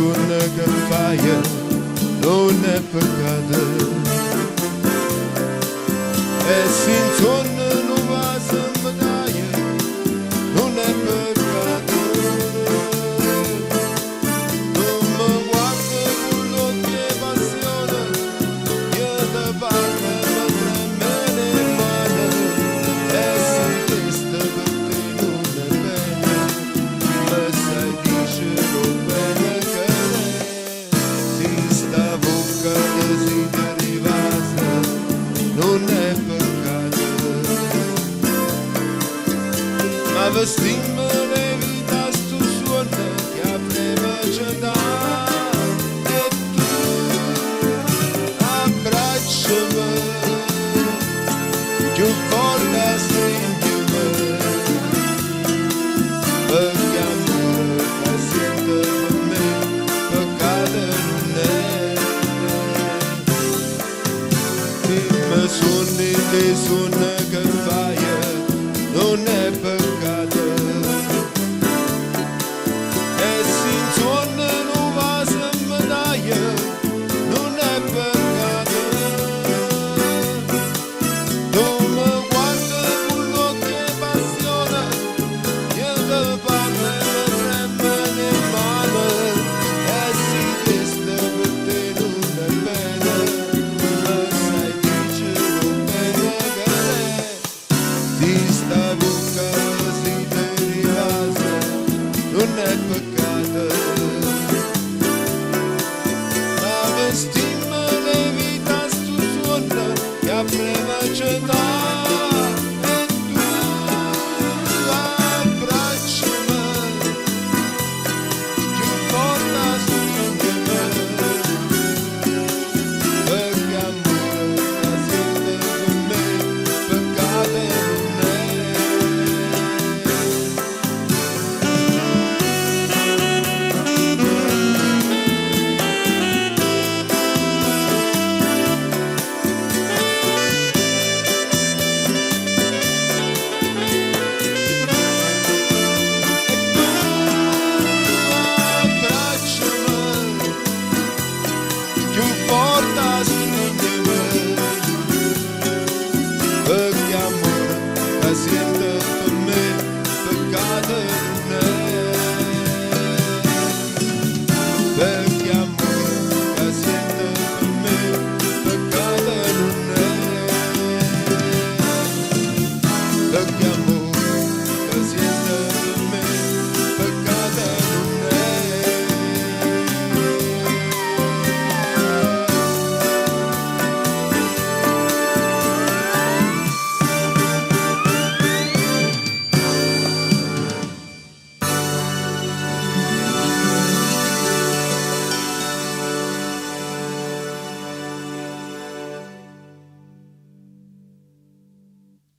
sună că faia non è peccato e sințonă nu va să-mi daie non è peccato tu mă guarda cu l'occhi e passione io te parlo e mă tremene in mano e se questa per te non è bene ma sai dicerlo bene che si sta bocca desiderivasse non è peccato ma vestimele vita stu suona che avremo già da e tu abbracciami più forte stringimi perché amore che sento per me peccato non è dimmi suoni dei suoni che fai non è peccato e sințonă nu va să-mi daie non è peccato tu mă guarda cu l'occhi e passione io te parlo e mă tremene in mano e si questa per te non è bene ma sai dicerlo bene che ti sta bocca desiderivasse non è peccato ma vestimele vita stu suona che avremo già da e tu abbracciami più forte stringimi perché amore che sento per me peccato non è abbracciami più forte stringimi